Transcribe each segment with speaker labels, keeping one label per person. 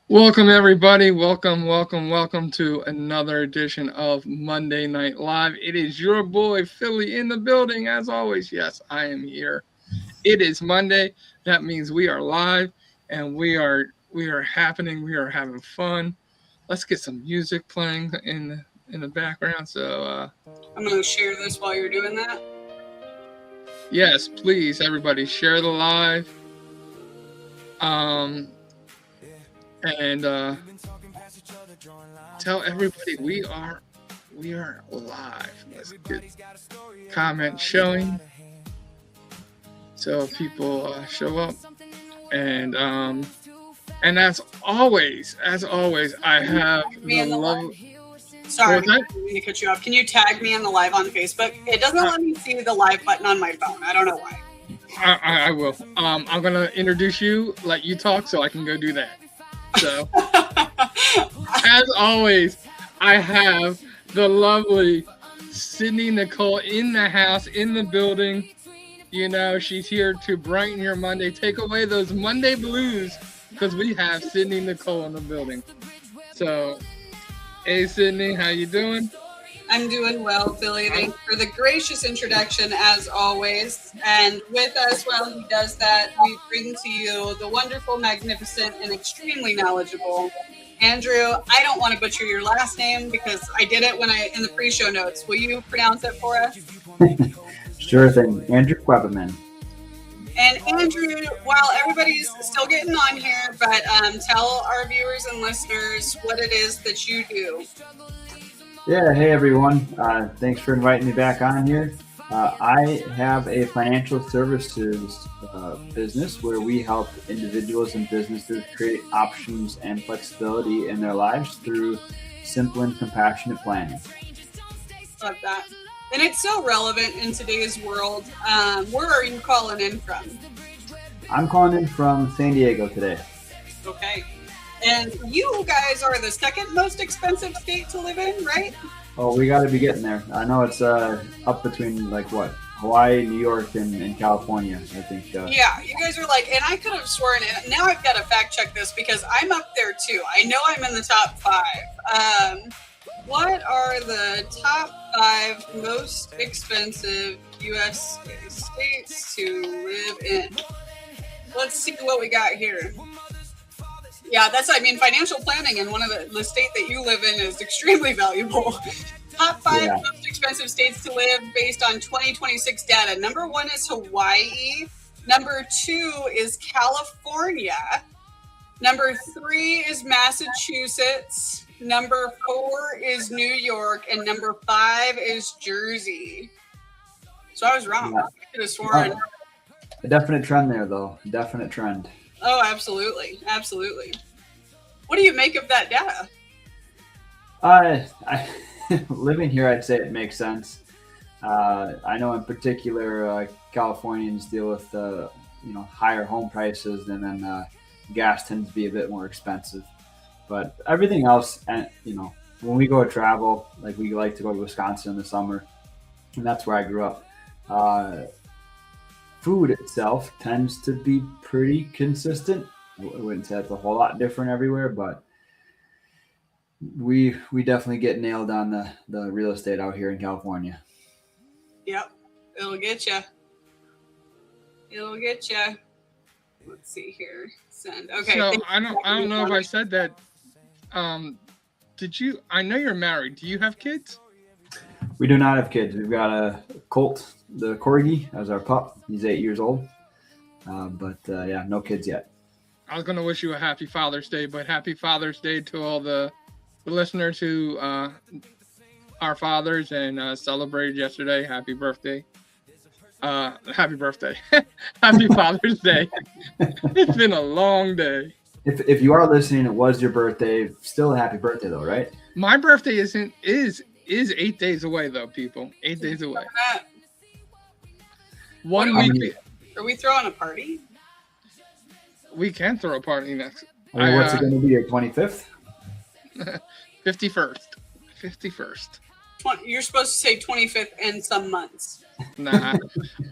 Speaker 1: Welcome, everybody. Welcome to another edition of Monday Night Live. It is your boy Philly in the building, as always. Yes, I am here. It is Monday. That means we are live, and we are happening. We are having fun. Let's get some music playing in the background.
Speaker 2: I'm going to share this while you're doing that.
Speaker 1: Yes, please, everybody, share the live. Um, and tell everybody we are live. Let's get comments showing so people show up, and as always I have
Speaker 2: Me
Speaker 1: the
Speaker 2: in the
Speaker 1: love.
Speaker 2: live. Sorry,
Speaker 1: What was that?
Speaker 2: I didn't mean to cut you off. Can you tag me in the live on Facebook? It doesn't let me see the live button on my phone. I don't know why.
Speaker 1: I will. I'm gonna introduce you, let you talk, so I can go do that. So, as always, I have the lovely Sydney Nicole in the house, in the building. You know, she's here to brighten your Monday, take away those Monday blues, because we have Sydney Nicole in the building. So, hey Sydney, how you doing?
Speaker 2: I'm doing well, Billy. Thanks for the gracious introduction, as always. And with us, while he does that, we bring to you the wonderful, magnificent, and extremely knowledgeable Andrew. I don't want to butcher your last name because I did it in the pre-show notes. Will you pronounce it for us?
Speaker 3: Sure thing. Andrew Quebemann.
Speaker 2: And Andrew, while everybody's still getting on here, but tell our viewers and listeners what it is that you do.
Speaker 3: Yeah, hey everyone. Thanks for inviting me back on here. I have a financial services business where we help individuals and businesses create options and flexibility in their lives through simple and compassionate planning.
Speaker 2: Love that. And it's so relevant in today's world. Where are you calling in from?
Speaker 3: I'm calling in from San Diego today.
Speaker 2: Okay. And you guys are the second most expensive state to live in, right?
Speaker 3: Oh, we got to be getting there. I know it's up between Hawaii, New York, and California. I think.
Speaker 2: Yeah, you guys are and I could have sworn, and now I've got to fact check this because I'm up there too. I know I'm in the top 5. What are the top 5 most expensive U.S. states to live in? Let's see what we got here. Yeah, financial planning in one of the state that you live in is extremely valuable. Top 5 most expensive states to live based on 2026 data. Number 1 is Hawaii. Number 2 is California. Number 3 is Massachusetts. Number 4 is New York. And number 5 is Jersey. So I was wrong.
Speaker 3: Yeah.
Speaker 2: I could have sworn.
Speaker 3: A definite trend there, though. Definite trend.
Speaker 2: Oh, absolutely. Absolutely. What do you make of that data?
Speaker 3: Living here, I'd say it makes sense. I know in particular, Californians deal with higher home prices, and then gas tends to be a bit more expensive. But everything else, and when we go travel, we like to go to Wisconsin in the summer, and that's where I grew up. Food itself tends to be pretty consistent. I wouldn't say it's a whole lot different everywhere, but we definitely get nailed on the real estate out here in California.
Speaker 2: Yep, it'll get you. It'll get you. Let's see here. Send. Okay.
Speaker 1: So I don't know if I said that. Did you? I know you're married. Do you have kids?
Speaker 3: We do not have kids. We've got a Colt, the Corgi, as our pup. He's 8 years old. But no kids yet.
Speaker 1: I was going to wish you a happy Father's Day, but happy Father's Day to all the listeners who are fathers and celebrated yesterday. Happy birthday. Happy birthday. Happy Father's Day. It's been a long day.
Speaker 3: If you are listening, it was your birthday. Still a happy birthday, though, right?
Speaker 1: My birthday is 8 days away, though, people. 8 days away. 1 week.
Speaker 2: Are we throwing a party?
Speaker 1: We can throw a party next.
Speaker 3: What's it going to be, your 25th?
Speaker 1: 51st. 51st.
Speaker 2: You're supposed to say 25th and some months.
Speaker 1: Nah.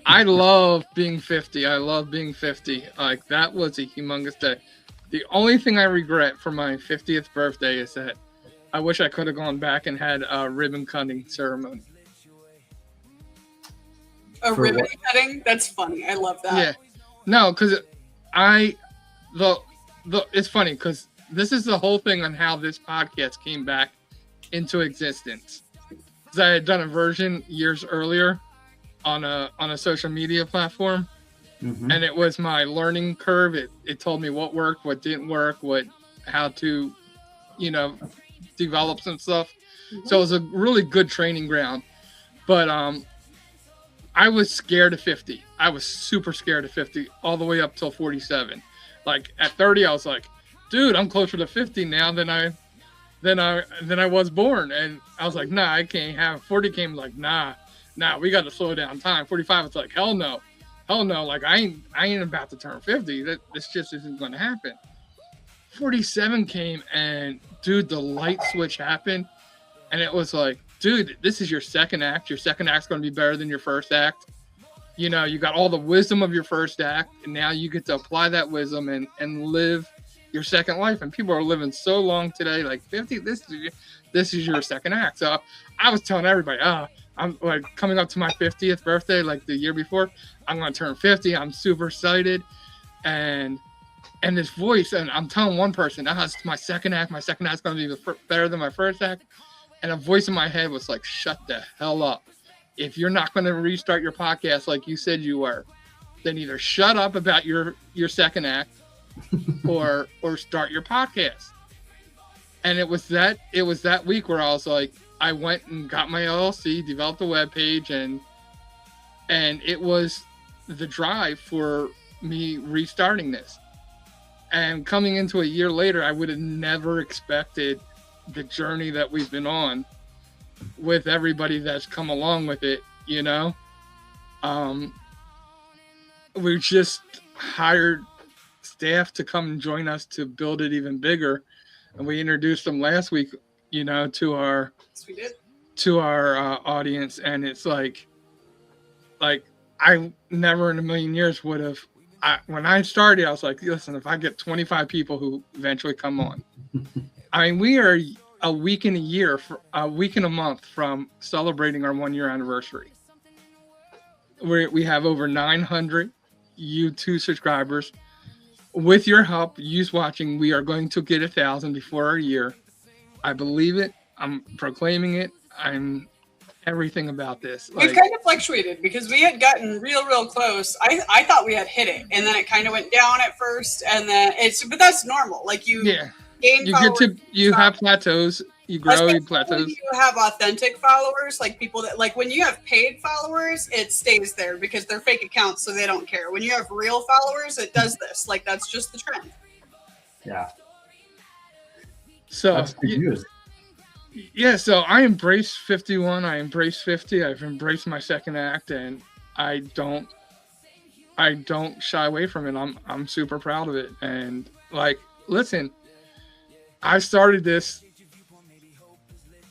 Speaker 1: I love being 50. I love being 50. That was a humongous day. The only thing I regret for my 50th birthday is that I wish I could have gone back and had a ribbon cutting ceremony.
Speaker 2: A
Speaker 3: For
Speaker 2: ribbon
Speaker 3: what?
Speaker 2: cutting? That's funny. I love that.
Speaker 1: Yeah, no, because I the it's funny because this is the whole thing on how this podcast came back into existence. Because I had done a version years earlier on a social media platform,
Speaker 3: Mhm.
Speaker 1: and it was my learning curve. It told me what worked, what didn't work, how to, you know, develop some stuff. So it was a really good training ground. But I was scared of 50. I was super scared of 50 all the way up till 47. Like at 30, I was like, dude, I'm closer to 50 now than I was born. And I was like, nah, I can't have 40 came like, nah, we got to slow down time. 45, it's like, hell no. Like I ain't about to turn 50. This just isn't going to happen. 47 came and dude, the light switch happened. And it was like, dude, this is your second act. Your second act's going to be better than your first act. You know, you got all the wisdom of your first act, and now you get to apply that wisdom and live your second life. And people are living so long today, like 50. This is your second act. So I was telling everybody, I'm like coming up to my 50th birthday, like the year before. I'm going to turn 50. I'm super excited, and this voice, and I'm telling one person, it's my second act. My second act's going to be better than my first act. And a voice in my head was like, shut the hell up. If you're not going to restart your podcast like you said you were, then either shut up about your second act or start your podcast. And it was that week where I was like, I went and got my LLC, developed a web page, and it was the drive for me restarting this. And coming into a year later, I would have never expected the journey that we've been on with everybody that's come along with it, you know. We just hired staff to come and join us to build it even bigger, and we introduced them last week, you know, to our audience. And it's like I never in a million years would have. When I started, I was like, listen, if I get 25 people who eventually come on, I mean, we are a week and a month from celebrating our 1 year anniversary. We have over 900 YouTube subscribers. With your help, you watching, we are going to get 1,000 before our year. I believe it. I'm proclaiming it. I'm everything about this.
Speaker 2: We've kind of fluctuated because we had gotten real close. I thought we had hit it, and then it kind of went down at first, and then but that's normal. Like you gain followers,
Speaker 1: you have plateaus. You grow your plateaus.
Speaker 2: When you have authentic followers, like people that, like when you have paid followers, it stays there because they're fake accounts, so they don't care. When you have real followers, it does this. Like that's just the trend.
Speaker 3: Yeah.
Speaker 1: So
Speaker 3: that's good news.
Speaker 1: Yeah, so I embrace 51. I embrace 50. I've embraced my second act, and I don't shy away from it. I'm super proud of it. And like, listen, I started this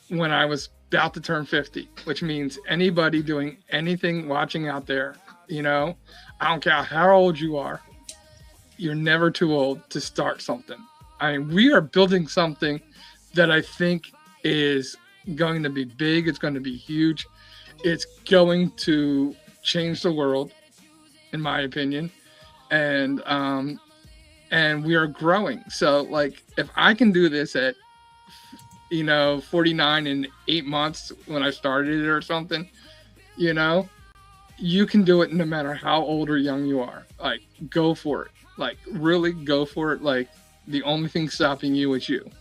Speaker 1: when I was about to turn 50, which means anybody doing anything watching out there, you know, I don't care how old you are, you're never too old to start something. I mean, we are building something that I think is going to be big. It's going to be huge. It's going to change the world, in my opinion. And we are growing. So like, if I can do this at, 49 in 8 months when I started it or something, you can do it no matter how old or young you are. Like, go for it. Like, really go for it. Like, the only thing stopping you is you.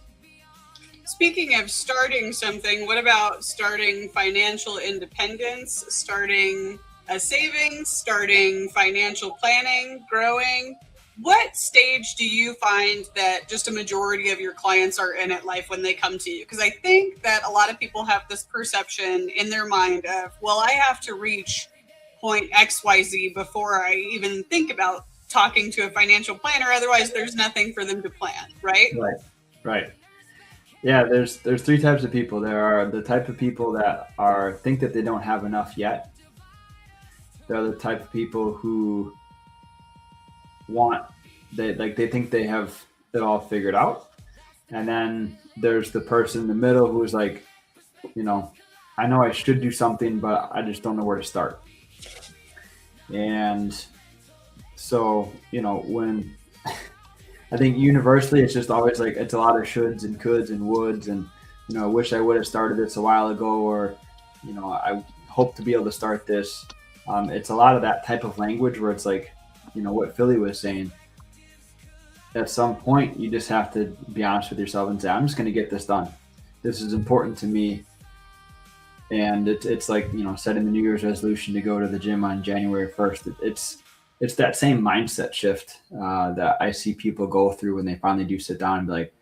Speaker 2: Speaking of starting something, what about starting financial independence, starting a savings, starting financial planning, growing? What stage do you find that just a majority of your clients are in at life when they come to you? Because I think that a lot of people have this perception in their mind of, well, I have to reach point XYZ before I even think about talking to a financial planner. Otherwise, there's nothing for them to plan, right?
Speaker 3: Right. Yeah, there's three types of people. There are the type of people that think that they don't have enough yet. There are the type of people who they think they have it all figured out. And then there's the person in the middle who's like, I know I should do something, but I just don't know where to start. And so, when I think universally it's just always like it's a lot of shoulds and coulds and woulds, and I wish I would have started this a while ago, or I hope to be able to start this. It's a lot of that type of language where it's like, what Philly was saying. At some point, you just have to be honest with yourself and say, I'm just going to get this done. This is important to me. And it's like, setting the New Year's resolution to go to the gym on January 1st. It's that same mindset shift that I see people go through when they finally do sit down and be like,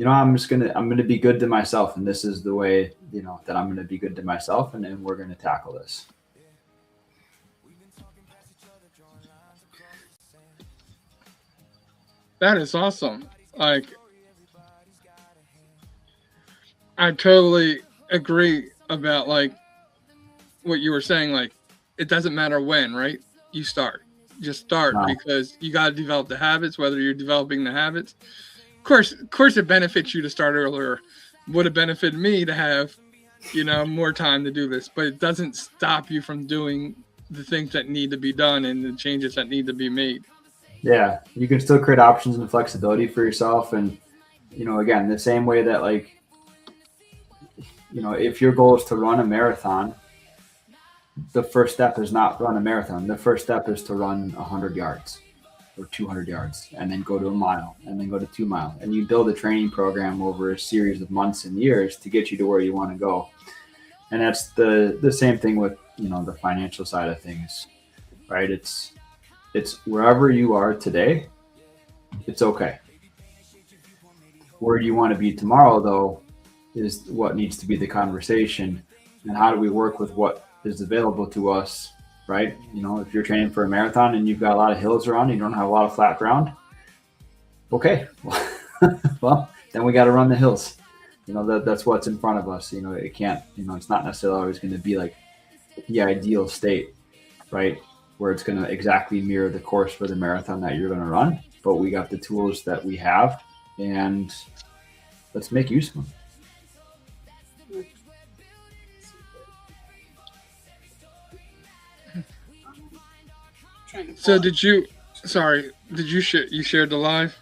Speaker 3: I'm going to be good to myself. And this is the way, that I'm going to be good to myself. And then we're going to tackle this.
Speaker 1: That is awesome. Like, I totally agree about like what you were saying. Like, it doesn't matter when, right? You start. Just start because you got to develop the habits, whether you're developing the habits. Of course, it benefits you to start earlier. Would have benefited me to have, more time to do this, but it doesn't stop you from doing the things that need to be done and the changes that need to be made.
Speaker 3: Yeah, you can still create options and flexibility for yourself. And, again, the same way that like, if your goal is to run a marathon, the first step is not run a marathon. The first step is to run 100 yards or 200 yards and then go to a mile and then go to 2 miles. And you build a training program over a series of months and years to get you to where you want to go. And that's the same thing with, the financial side of things, right? It's wherever you are today, it's okay. Where do you want to be tomorrow, though, is what needs to be the conversation. And how do we work with what is available to us, right? If you're training for a marathon and you've got a lot of hills around, you don't have a lot of flat ground. Okay, well, then we got to run the hills. That's what's in front of us. It can't, it's not necessarily always going to be like the ideal state, right? Where it's going to exactly mirror the course for the marathon that you're going to run. But we got the tools that we have, and let's make use of them.
Speaker 1: So did you shared the live?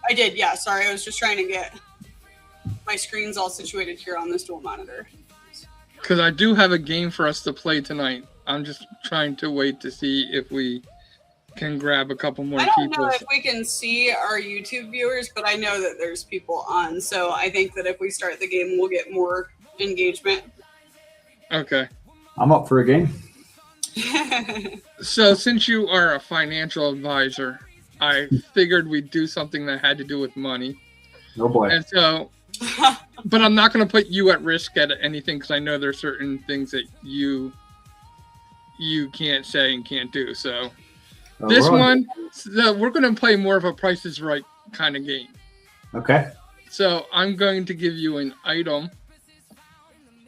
Speaker 2: I did, yeah. Sorry, I was just trying to get my screens all situated here on this dual monitor.
Speaker 1: Because I do have a game for us to play tonight. I'm just trying to wait to see if we can grab a couple more people.
Speaker 2: I don't know if we can see our YouTube viewers, but I know that there's people on. So I think that if we start the game, we'll get more engagement.
Speaker 1: Okay.
Speaker 3: I'm up for a game.
Speaker 1: So since you are a financial advisor, I figured we'd do something that had to do with money.
Speaker 3: Oh boy.
Speaker 1: And so, but I'm not going to put you at risk at anything because I know there's certain things that you can't say and can't do. So this one, we're going to play more of a Price is Right kind of game.
Speaker 3: Okay.
Speaker 1: So I'm going to give you an item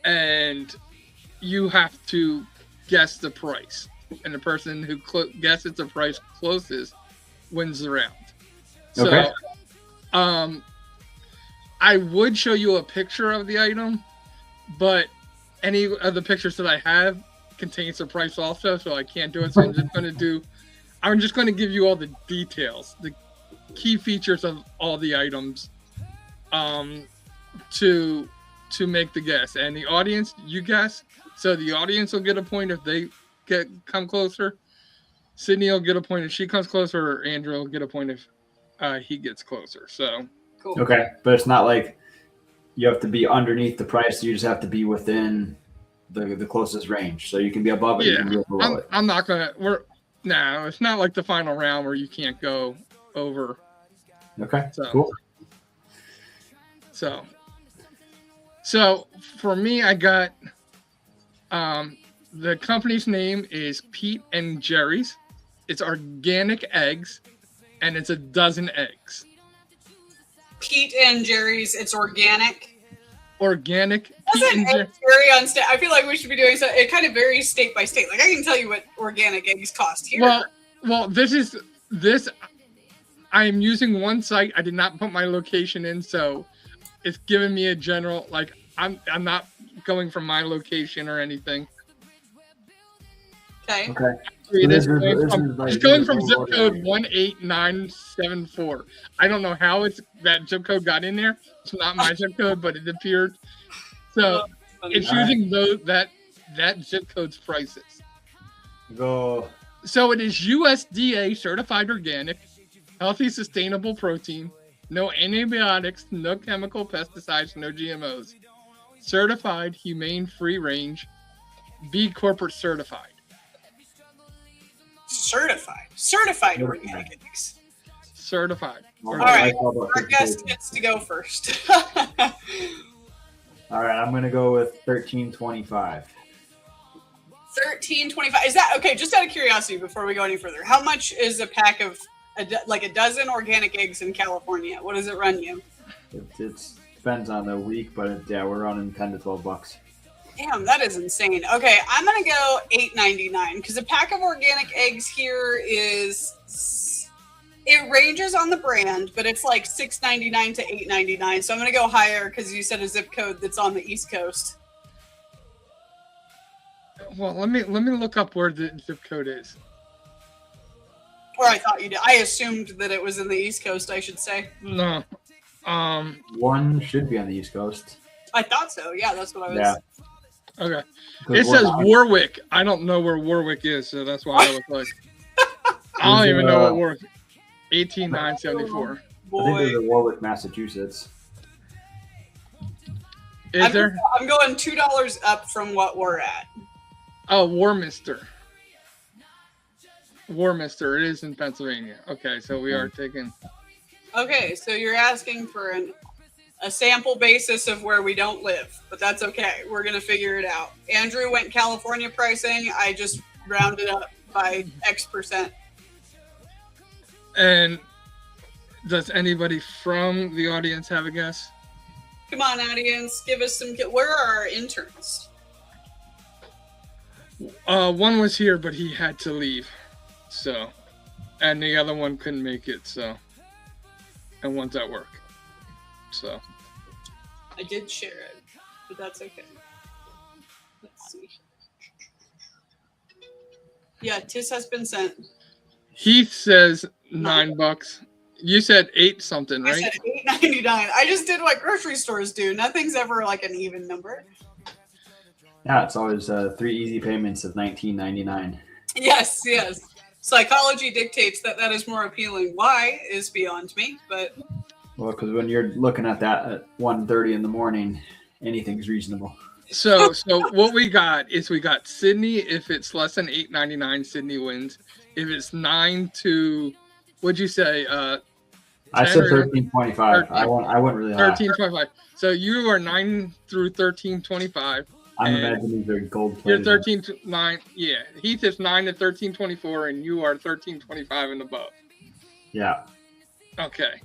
Speaker 1: and you have to guess the price. And the person who guesses the price closest wins the round. So, okay. I would show you a picture of the item, but any of the pictures that I have contains the price also, so I can't do it. So I'm just going to give you all the details, the key features of all the items, to make the guess. And the audience, you guess. So the audience will get a point if they come closer. Sydney will get a point if she comes closer, or Andrew will get a point if he gets closer. So
Speaker 2: cool.
Speaker 3: Okay, but it's not like you have to be underneath the price. You just have to be within the closest range. So you can be above it.
Speaker 1: Yeah,
Speaker 3: you can be below it.
Speaker 1: I'm not gonna. No, it's not like the final round where you can't go over.
Speaker 3: Okay, cool.
Speaker 1: So for me, I got the company's name is Pete and Jerry's. It's organic eggs, and it's a dozen eggs.
Speaker 2: Pete and Jerry's, it's organic.
Speaker 1: Organic.
Speaker 2: Doesn't vary on state? I feel like we should be doing so. It kind of varies state by state. Like I can tell you what organic eggs cost here.
Speaker 1: Well, this. I am using one site. I did not put my location in, so it's giving me a general, like, I'm not going from my location or anything.
Speaker 2: Okay.
Speaker 3: Okay.
Speaker 1: It's
Speaker 3: Like,
Speaker 1: going from zip code 18974. I don't know how that zip code got in there. It's not my zip code, but it appeared. So it's using that zip code's prices.
Speaker 3: Go.
Speaker 1: So it is USDA certified organic, healthy, sustainable protein, no antibiotics, no chemical pesticides, no GMOs. Certified, humane, free range, B Corporate certified.
Speaker 2: Certified organic eggs.
Speaker 1: Certified.
Speaker 2: All right, our guest gets to go first.
Speaker 3: All right, I'm gonna go with 1325.
Speaker 2: 13.25. Is that okay? Just out of curiosity, before we go any further, how much is a pack of like a dozen organic eggs in California? What does it run you?
Speaker 3: It depends on the week, but we're running $10 to $12.
Speaker 2: Damn, that is insane. Okay, I'm gonna go $8.99 because a pack of organic eggs here it ranges on the brand, but it's like $6.99 to $8.99. So I'm gonna go higher because you said a zip code that's on the East Coast.
Speaker 1: Well, let me look up where the zip code is.
Speaker 2: Or I thought you did. I assumed that it was in the East Coast, I should say.
Speaker 1: No.
Speaker 3: One should be on the East Coast.
Speaker 2: I thought so. Yeah, that's what I was.
Speaker 3: Yeah.
Speaker 1: Okay. It says Warwick. I don't know where Warwick is, so that's why I was like, I don't even know what Warwick. 18974.
Speaker 3: I think there's a Warwick, Massachusetts.
Speaker 1: Is there?
Speaker 2: I'm going $2 up from what we're at.
Speaker 1: Oh, Warminster. Warminster. It is in Pennsylvania. Okay, so we are taking.
Speaker 2: Okay, so you're asking for a sample basis of where we don't live, but that's okay. We're going to figure it out. Andrew went California pricing. I just rounded up by X percent.
Speaker 1: And does anybody from the audience have a guess?
Speaker 2: Come on, audience. Give us some. Where are our interns?
Speaker 1: One was here, but he had to leave. So, and the other one couldn't make it. So, and one's at work. So,
Speaker 2: I did share it, but that's okay. Let's see. Yeah, Tis has been sent.
Speaker 1: Heath says $9. You said 8 something, right?
Speaker 2: I said $8.99. I just did what grocery stores do. Nothing's ever like an even number.
Speaker 3: Yeah, it's always 3 easy payments of $19.99.
Speaker 2: Yes. Psychology dictates that is more appealing. Why is beyond me, but.
Speaker 3: Well, because when you're looking at that at 1:30 in the morning, anything's reasonable.
Speaker 1: So what we got Sydney. If it's less than $8.99, Sydney wins. If it's 9 to, what'd you say?
Speaker 3: I said 13.25. I went really high.
Speaker 1: 13.25. So you are 9 through 13.25.
Speaker 3: I'm imagining they're gold
Speaker 1: You're
Speaker 3: plated.
Speaker 1: 13 to 9. Yeah, Heath is 9 to 13.24, and you are 13.25 and above.
Speaker 3: Yeah.
Speaker 1: Okay.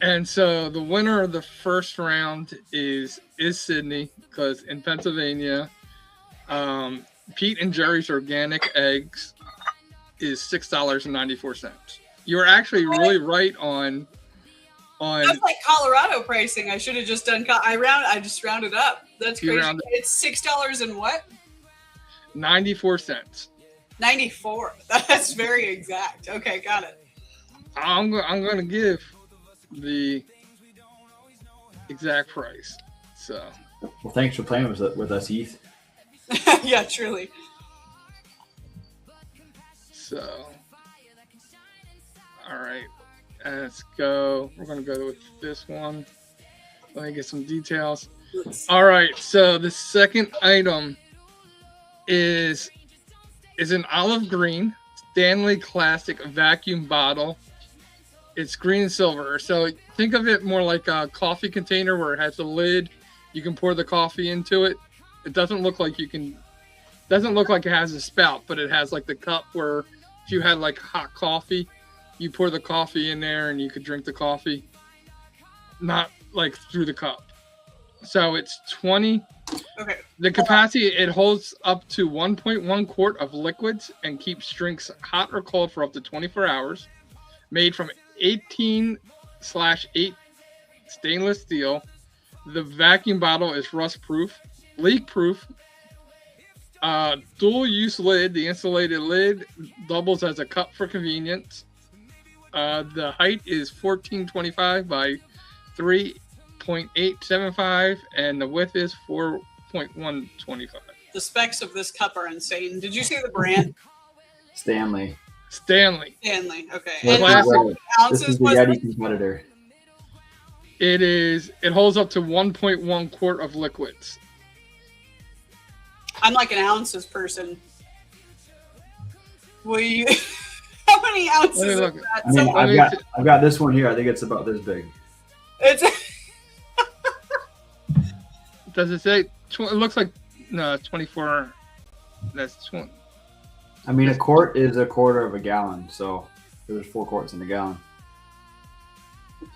Speaker 1: And so the winner of the first round is Sydney, because in Pennsylvania, Pete and Jerry's organic eggs is $6.94. You're actually really right on.
Speaker 2: That's like Colorado pricing. I should have just done. I just rounded up. That's crazy. It's $6 and what?
Speaker 1: 94 cents.
Speaker 2: 94. That's very exact. Okay, got it.
Speaker 1: I'm gonna give the exact price. So.
Speaker 3: Well, thanks for playing with us, Heath.
Speaker 2: Yeah, truly.
Speaker 1: So. All right. Let's go. We're going to go with this one. Let me get some details. All right. So the second item is an olive green Stanley Classic vacuum bottle. It's green and silver. So think of it more like a coffee container where it has a lid. You can pour the coffee into it. It doesn't look like it has a spout, but it has like the cup where if you had like hot coffee, you pour the coffee in there and you could drink the coffee, not like through the cup. So it's 20.
Speaker 2: Okay.
Speaker 1: The capacity, it holds up to 1.1 quart of liquids and keeps drinks hot or cold for up to 24 hours. Made from 18/8 stainless steel. The vacuum bottle is rust proof, leak proof. Dual use lid. The insulated lid doubles as a cup for convenience. The height is 1425 by 3.875, and the width is 4.125.
Speaker 2: The specs of this cup are insane. Did you see the brand?
Speaker 3: Stanley.
Speaker 1: Stanley.
Speaker 2: Okay.
Speaker 3: This
Speaker 2: And
Speaker 3: is
Speaker 2: how
Speaker 1: Classic.
Speaker 2: many ounces
Speaker 3: the
Speaker 2: was
Speaker 3: Yeti
Speaker 2: it?
Speaker 3: competitor.
Speaker 1: It holds up to 1.1 quart of liquids.
Speaker 2: I'm like an ounces person. Will you? How many ounces
Speaker 1: Let me
Speaker 2: is
Speaker 1: look.
Speaker 2: that?
Speaker 3: I mean,
Speaker 2: So
Speaker 3: I've got this one here. I think it's about this big.
Speaker 2: it's
Speaker 1: Does it say? It looks like no, 24. That's 20.
Speaker 3: I mean, a quart is a quarter of a gallon, so there's 4 quarts in a gallon.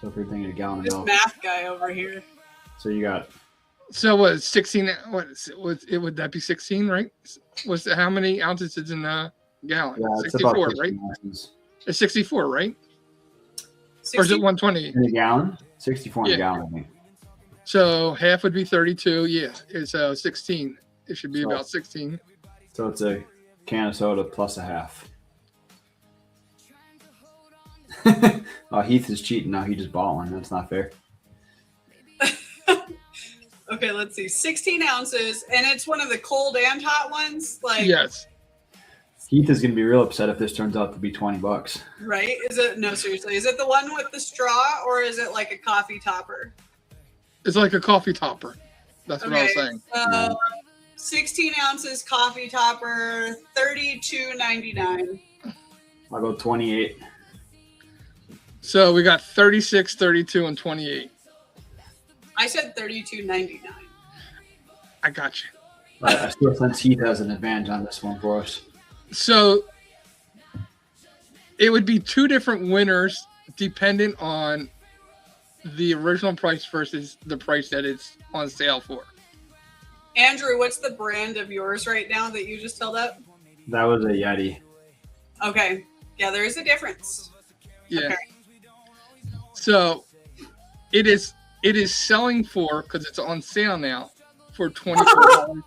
Speaker 3: So if you're thinking a gallon of
Speaker 2: this
Speaker 3: milk,
Speaker 2: math guy over here.
Speaker 3: so you got
Speaker 1: So what? 16. What was it? Would that be 16? Right? Was it, how many ounces is in a gallon?
Speaker 3: it's about
Speaker 1: 64,
Speaker 3: 16
Speaker 1: right?
Speaker 3: ounces.
Speaker 1: It's 64, right?
Speaker 2: 60?
Speaker 1: Or is it 120?
Speaker 3: In a gallon, 64 in
Speaker 1: Yeah.
Speaker 3: a gallon. I think.
Speaker 1: So half would be 32. Yeah, it's 16. It should be
Speaker 3: So-
Speaker 1: about 16.
Speaker 3: So it's a can of soda plus a half. Heath is cheating now. He just bought one. That's not fair.
Speaker 2: Okay, let's see. 16 ounces, and it's one of the cold and hot ones. Like,
Speaker 1: Yes.
Speaker 3: Heath is going to be real upset if this turns out to be $20.
Speaker 2: right? Is it? No, seriously. Is it the one with the straw, or is it like a coffee topper?
Speaker 1: It's like a coffee topper. That's what I was
Speaker 2: Okay.
Speaker 1: saying.
Speaker 2: 16 ounces coffee topper, $32.99.
Speaker 3: I'll go 28.
Speaker 1: So we got 36, 32, and 28.
Speaker 2: I said $32.99.
Speaker 1: I got you.
Speaker 3: I still sense Heath has an advantage on this one for us.
Speaker 1: So it would be two different winners dependent on the original price versus the price that it's on sale for.
Speaker 2: Andrew, what's the brand of yours right now that you just held up?
Speaker 3: That was a Yeti.
Speaker 2: Okay. Yeah, there is a difference.
Speaker 1: Yeah.
Speaker 2: Okay.
Speaker 1: So it is selling for, because it's on sale now, for $24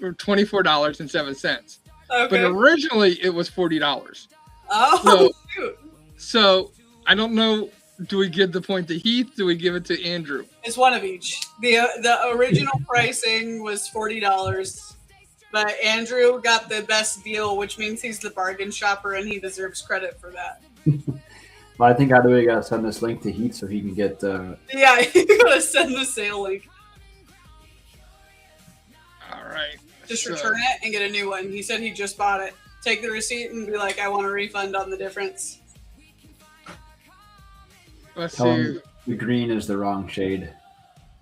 Speaker 1: or $24.07.
Speaker 2: Okay.
Speaker 1: But originally it was $40.
Speaker 2: Oh, shoot.
Speaker 1: So I don't know. Do we give the point to Heath? Do we give it to Andrew?
Speaker 2: It's one of each. The original pricing was $40, but Andrew got the best deal, which means he's the bargain shopper and he deserves credit for that.
Speaker 3: But I think either way, you got to send this link to Heath so he can get.
Speaker 2: Yeah, you gotta send the sale link.
Speaker 1: All right.
Speaker 2: Just
Speaker 1: So-
Speaker 2: return it and get a new one. He said he just bought it. Take the receipt and be like, I want a refund on the difference.
Speaker 1: Let's
Speaker 3: Tell
Speaker 1: see.
Speaker 3: him the green is the wrong shade.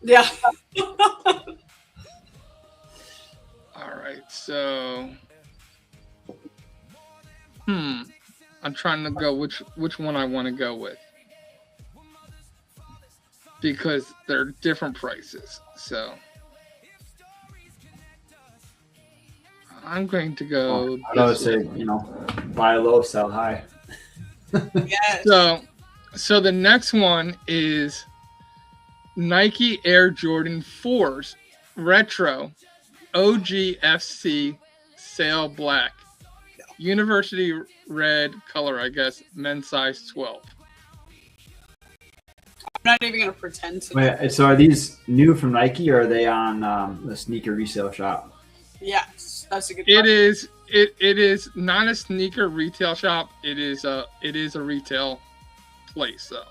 Speaker 2: Yeah.
Speaker 1: All right. So, I'm trying to go which one I want to go with because they're different prices. So, I'm going to go.
Speaker 3: I would
Speaker 1: this
Speaker 3: say,
Speaker 1: way.
Speaker 3: buy low, sell high.
Speaker 2: Yes.
Speaker 1: So the next one is Nike Air Jordan 4s Retro OGFC Sail Black. University red color, I guess, men's size 12.
Speaker 2: I'm not even going to pretend to know.
Speaker 3: Wait, so are these new from Nike or are they on the sneaker resale shop?
Speaker 2: Yes, that's a good
Speaker 1: It
Speaker 2: question.
Speaker 1: is not a sneaker retail shop. It is a retail place though.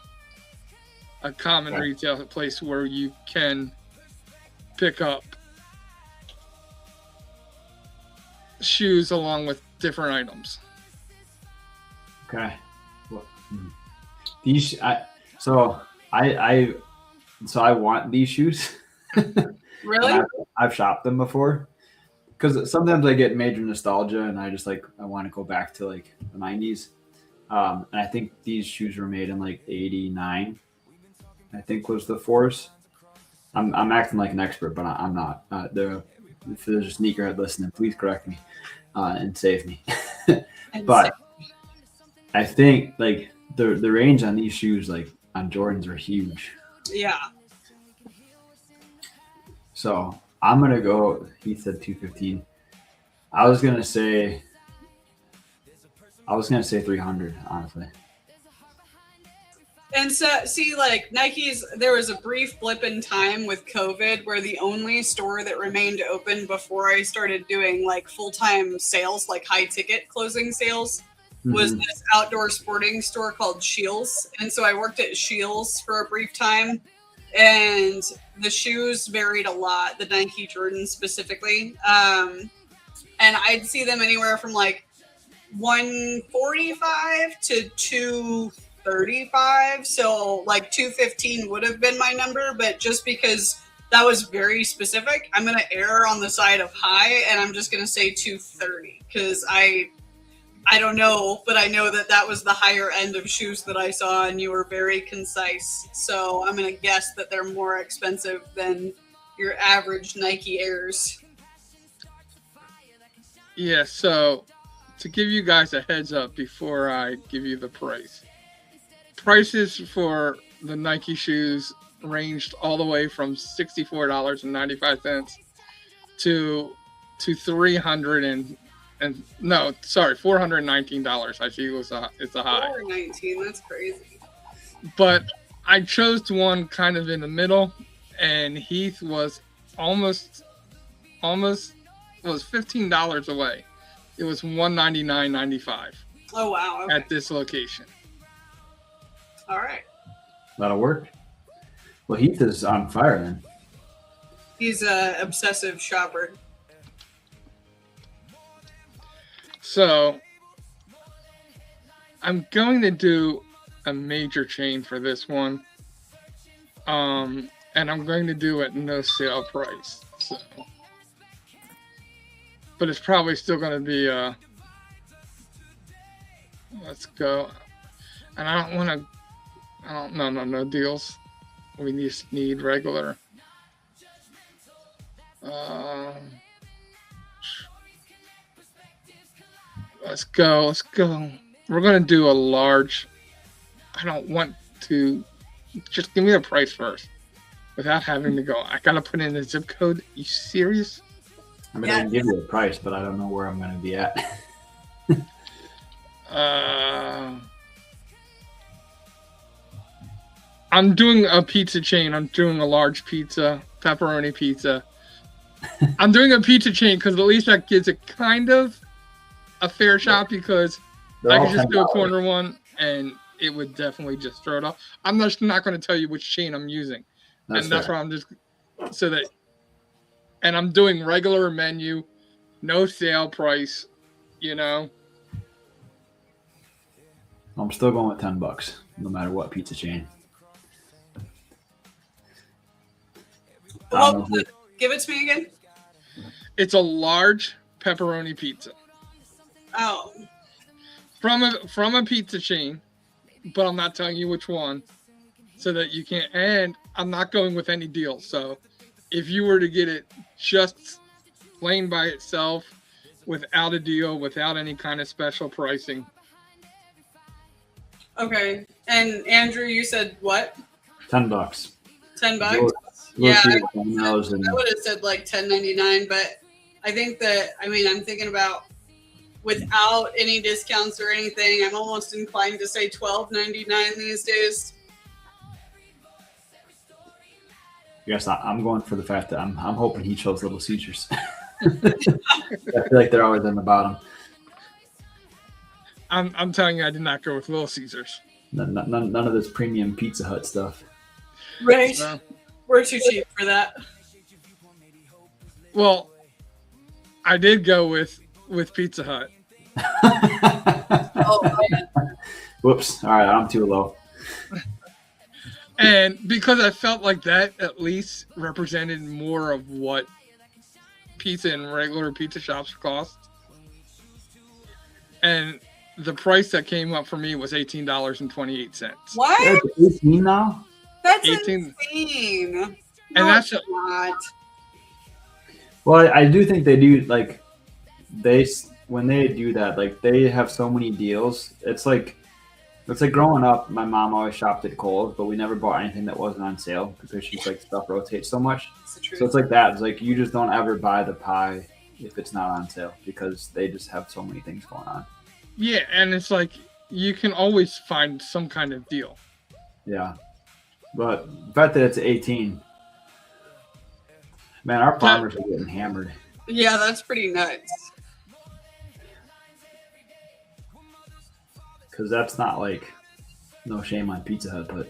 Speaker 1: A common
Speaker 3: Okay.
Speaker 1: retail place where you can pick up shoes along with different items.
Speaker 3: Okay. These, so I want these shoes.
Speaker 2: Really?
Speaker 3: I've shopped them before because sometimes I get major nostalgia and I want to go back to like the 90s. And I think these shoes were made in like 89, I think was the force. I'm acting like an expert, but I'm not. If there's a sneakerhead listening, please correct me and save me.
Speaker 2: And
Speaker 3: But I think like the range on these shoes, like on Jordans, are huge.
Speaker 2: Yeah.
Speaker 3: So I'm gonna go. He said 215. I was gonna say 300. Honestly.
Speaker 2: And so, see, like Nike's, there was a brief blip in time with COVID where the only store that remained open before I started doing like full-time sales, like high ticket closing sales, was this outdoor sporting store called Shields. And so I worked at Shields for a brief time, and the shoes varied a lot, the Nike Jordans specifically. And I'd see them anywhere from like 145 to 235. So like 215 would have been my number, but just because that was very specific, I'm going to err on the side of high, and I'm just going to say 230 because I don't know, but I know that that was the higher end of shoes that I saw, and you were very concise. So I'm going to guess that they're more expensive than your average Nike Airs.
Speaker 1: Yeah, so to give you guys a heads up before I give you the price. Prices for the Nike shoes ranged all the way from $64.95 to $419. I see it's a high.
Speaker 2: $419, that's crazy.
Speaker 1: But I chose one kind of in the middle, and Heath was almost was $15 away. It was $199.95.
Speaker 2: Oh wow! Okay.
Speaker 1: At this location.
Speaker 2: All right.
Speaker 3: That'll work. Well, Heath is on fire then.
Speaker 2: He's a obsessive shopper.
Speaker 1: So I'm going to do a major chain for this one. And I'm going to do it no sale price. So, but it's probably still going to be let's go. And I don't want to, no deals. We just need regular. Let's go. We're going to do a large. I don't want to, just give me the price first without having to go. I got to put in the zip code. You serious?
Speaker 3: I mean, I can give you a price, but I don't know where I'm going to be at.
Speaker 1: I'm doing a pizza chain. I'm doing a large pizza, pepperoni pizza. I'm doing a pizza chain because at least that gives it kind of a fair shot, because I could just do a corner one and it would definitely just throw it off. I'm just not going to tell you which chain I'm using. That's why I'm just so that. And I'm doing regular menu, no sale price, you know.
Speaker 3: I'm still going with $10, no matter what pizza chain.
Speaker 2: Well, give it to me again.
Speaker 1: It's a large pepperoni pizza.
Speaker 2: Oh.
Speaker 1: From a pizza chain, but I'm not telling you which one, so that you can't. And I'm not going with any deals. So, if you were to get it just plain by itself, without a deal, without any kind of special pricing.
Speaker 2: Okay. And Andrew, you said what?
Speaker 3: $10.
Speaker 2: $10? Yeah, I would have said like $10.99, but I think that, I'm thinking about without any discounts or anything, I'm almost inclined to say $12.99 these days.
Speaker 3: Yes, I'm going for the fact that I'm hoping he chose Little Caesars. I feel like they're always in the bottom.
Speaker 1: I'm telling you, I did not go with Little Caesars.
Speaker 3: None of this premium Pizza Hut stuff.
Speaker 2: Right. So, we're too cheap for that.
Speaker 1: Well, I did go with Pizza Hut.
Speaker 2: Oh, man.
Speaker 3: Whoops. All right, I'm too low.
Speaker 1: And because I felt like that at least represented more of what pizza in regular pizza shops cost. And the price that came up for me was $18.28.
Speaker 2: What?
Speaker 3: That's 18 now?
Speaker 2: That's
Speaker 1: 18.
Speaker 2: insane.
Speaker 1: And
Speaker 2: no,
Speaker 1: that's
Speaker 2: not.
Speaker 3: Well, I do think they do, like, when they do that, like, they have so many deals. It's like It's like growing up, my mom always shopped at Kohl's, but we never bought anything that wasn't on sale because she's like stuff rotates so much. So it's like that. It's like you just don't ever buy the pie if it's not on sale because they just have so many things going on.
Speaker 1: Yeah, and it's like you can always find some kind of deal.
Speaker 3: Yeah. But the fact that it's 18, man, our farmers are getting hammered.
Speaker 2: Yeah, that's pretty nuts.
Speaker 3: Because that's not like, no shame on Pizza Hut, but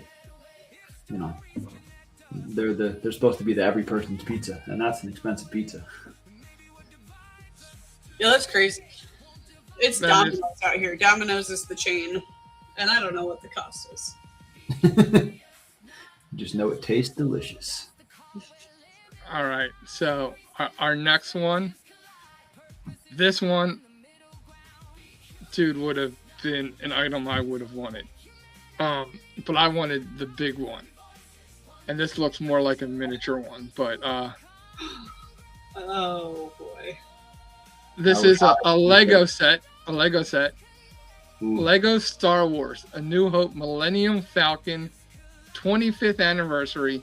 Speaker 3: you know, they're supposed to be the every person's pizza, and that's an expensive pizza.
Speaker 2: Yeah, that's crazy. It's Domino's out here. Domino's is the chain, and I don't know what the cost is.
Speaker 3: Just know it tastes delicious.
Speaker 1: All right, so our next one, this one, dude, would have been an item I would have wanted. But I wanted the big one. And this looks more like a miniature one, but
Speaker 2: oh boy.
Speaker 1: This is a Lego set.
Speaker 3: Ooh.
Speaker 1: Lego Star Wars, A New Hope Millennium Falcon 25th anniversary.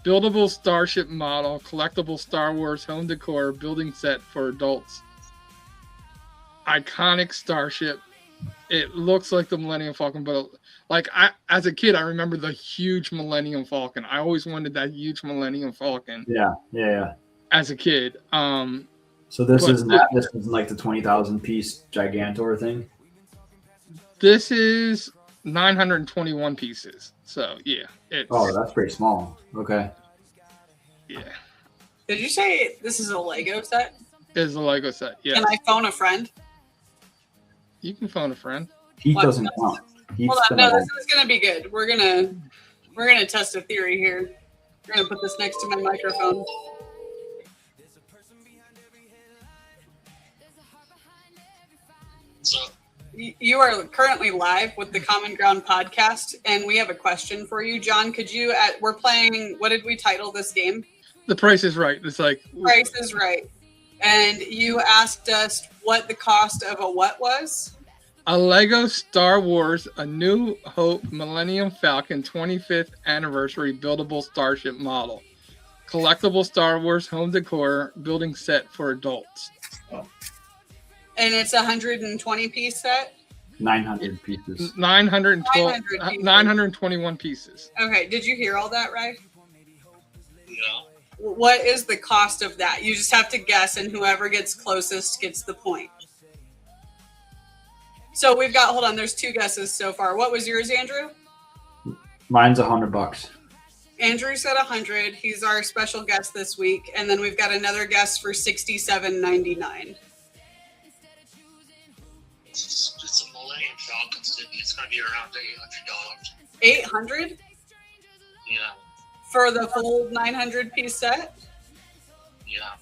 Speaker 1: Buildable starship model, collectible Star Wars home decor building set for adults. Iconic starship. It looks like the Millennium Falcon, but like as a kid, I remember the huge Millennium Falcon. I always wanted that huge Millennium Falcon.
Speaker 3: Yeah.
Speaker 1: As a kid.
Speaker 3: So this isn't like the 20,000 piece Gigantor thing.
Speaker 1: This is 921 pieces. So yeah.
Speaker 3: That's pretty small. Okay.
Speaker 1: Yeah.
Speaker 2: Did you say this is a Lego set?
Speaker 1: It is a Lego set. Yeah.
Speaker 2: Can I phone a friend?
Speaker 1: You can phone a friend.
Speaker 3: He doesn't count.
Speaker 2: Hold on, no, this is gonna be good. We're gonna test a theory here. We're gonna put this next to my microphone.
Speaker 4: So,
Speaker 2: You are currently live with the Common Ground podcast, and we have a question for you, John. Could you? We're playing. What did we title this game?
Speaker 1: The Price is Right. It's like
Speaker 2: Price is Right. And you asked us what the cost of a what was?
Speaker 1: a Lego Star Wars A New Hope Millennium Falcon 25th anniversary buildable starship model. Collectible Star Wars home decor building set for adults.
Speaker 2: And it's a 120 piece set?
Speaker 3: 900 pieces.
Speaker 1: 921 pieces.
Speaker 2: Okay, did you hear all that, right?
Speaker 4: yeah.
Speaker 2: What is the cost of that? You just have to guess, and whoever gets closest gets the point. So we've got, hold on, there's two guesses so far. What was yours, Andrew?
Speaker 3: Mine's $100.
Speaker 2: Andrew said 100. He's our special guest this week. And then we've got another guest for $67.99.
Speaker 4: It's a Millennium Falcon, so it's going to be around $800.
Speaker 2: 800
Speaker 4: Yeah.
Speaker 2: for the full 900 piece set?
Speaker 4: Yeah.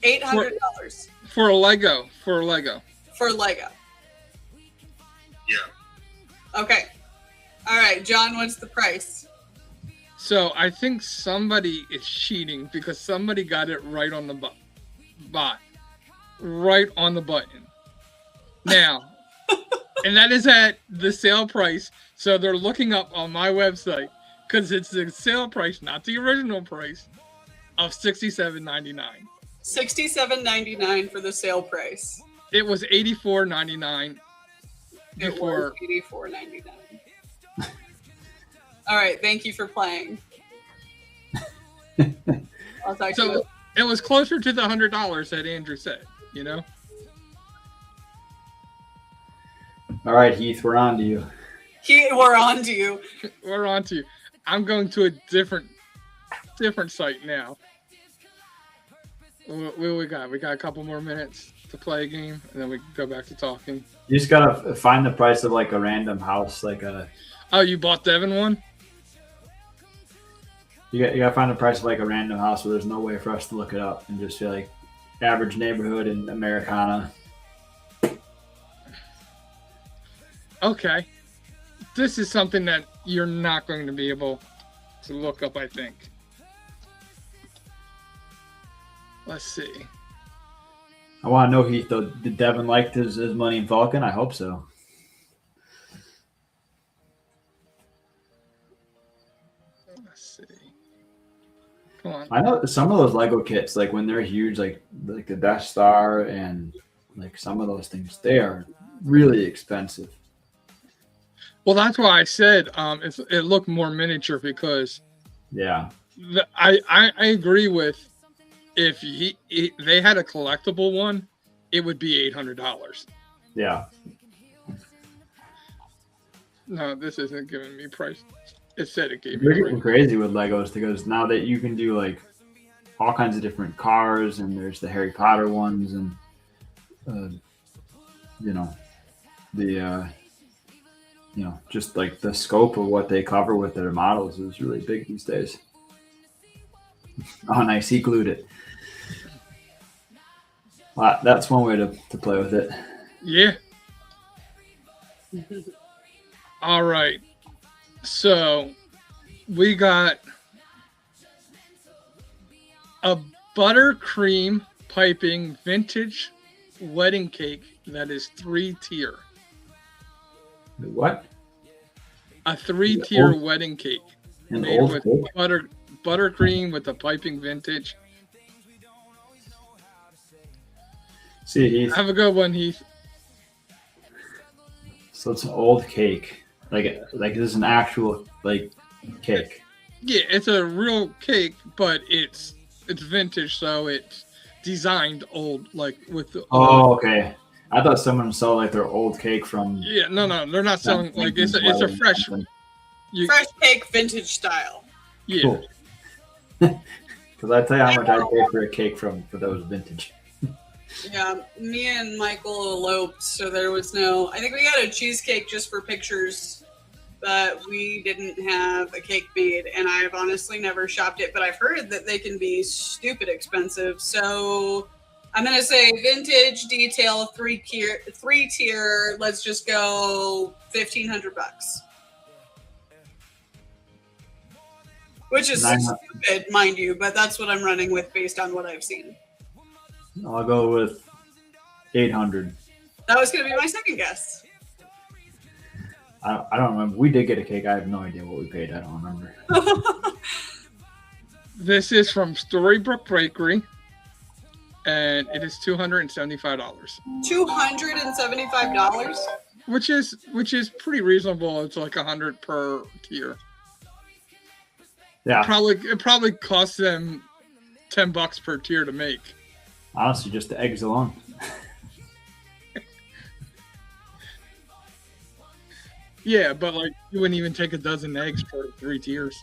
Speaker 2: $800
Speaker 1: For a Lego.
Speaker 2: for Lego.
Speaker 4: Yeah.
Speaker 2: Okay. All right, John, what's the price?
Speaker 1: So I think somebody is cheating because somebody got it right on the bot. Right on the button. Now, and that is at the sale price. So they're looking up on my website because it's the sale price, not the original price, of $67.99.
Speaker 2: $67.99 for the sale price.
Speaker 1: It was $84.99 before.
Speaker 2: It was $84.99. All right, thank you for playing. I'll talk to you.
Speaker 1: So it was closer to the $100 that Andrew said, you know?
Speaker 3: All right, Heath, we're on to you.
Speaker 2: We're on to you.
Speaker 1: We're on to you. I'm going to a different site now. What we got? We got a couple more minutes to play a game, and then we can go back to talking.
Speaker 3: You just gotta find the price of like a random house, like a.
Speaker 1: Oh, you bought Devin one?
Speaker 3: You gotta find the price of like a random house where there's no way for us to look it up and just feel like average neighborhood in Americana.
Speaker 1: Okay. This is something that you're not going to be able to look up, I think. Let's see.
Speaker 3: I want to know, Heath, though, did Devin like his Millennium Falcon? I hope so.
Speaker 1: Come on.
Speaker 3: I know some of those Lego kits, like when they're huge, like the Death Star and like some of those things, they are really expensive.
Speaker 1: Well, that's why I said it looked more miniature because
Speaker 3: Yeah.
Speaker 1: I agree with if they had a collectible one, it would be $800.
Speaker 3: Yeah.
Speaker 1: No, this isn't giving me price. It said it gave me
Speaker 3: They're
Speaker 1: price.
Speaker 3: getting crazy with Legos because now that you can do like all kinds of different cars, and there's the Harry Potter ones, and you know the just like the scope of what they cover with their models is really big these days. Oh, nice, he glued it. Well, that's one way to play with it.
Speaker 1: Yeah. All right. So we got a buttercream piping vintage wedding cake that is 3-tier.
Speaker 3: What?
Speaker 1: A 3-tier
Speaker 3: Old-
Speaker 1: wedding cake
Speaker 3: An
Speaker 1: made
Speaker 3: old
Speaker 1: with
Speaker 3: cake?
Speaker 1: buttercream with the piping vintage.
Speaker 3: See, Heath.
Speaker 1: Have a good one, Heath.
Speaker 3: So it's an old cake. Like this is an actual like cake.
Speaker 1: Yeah, it's a real cake, but it's vintage, so it's designed old, like with the.
Speaker 3: Oh, okay. I thought someone sold like their old cake from.
Speaker 1: Yeah, no, they're not selling like it's a fresh.
Speaker 2: Fresh cake, vintage style.
Speaker 1: Yeah.
Speaker 3: Cool. Because I tell you how much I pay for a cake from for those vintage.
Speaker 2: Yeah, me and Michael eloped, so there was no. I think we got a cheesecake just for pictures, but we didn't have a cake made, and I've honestly never shopped it, but I've heard that they can be stupid expensive. So I'm gonna say vintage detail 3-tier. Let's just go $1,500, which is stupid, mind you, but that's what I'm running with based on what I've seen.
Speaker 3: I'll go with 800.
Speaker 2: That was going to be my second guess.
Speaker 3: I don't remember. We did get a cake. I have no idea what we paid. I don't remember.
Speaker 1: This is from Storybrooke Bakery, and it is $275.
Speaker 2: $275?
Speaker 1: Which is pretty reasonable. It's like $100 per tier.
Speaker 3: Yeah.
Speaker 1: It probably costs them $10 per tier to make.
Speaker 3: Honestly, just the eggs alone.
Speaker 1: Yeah, but like you wouldn't even take a dozen eggs for 3 tiers.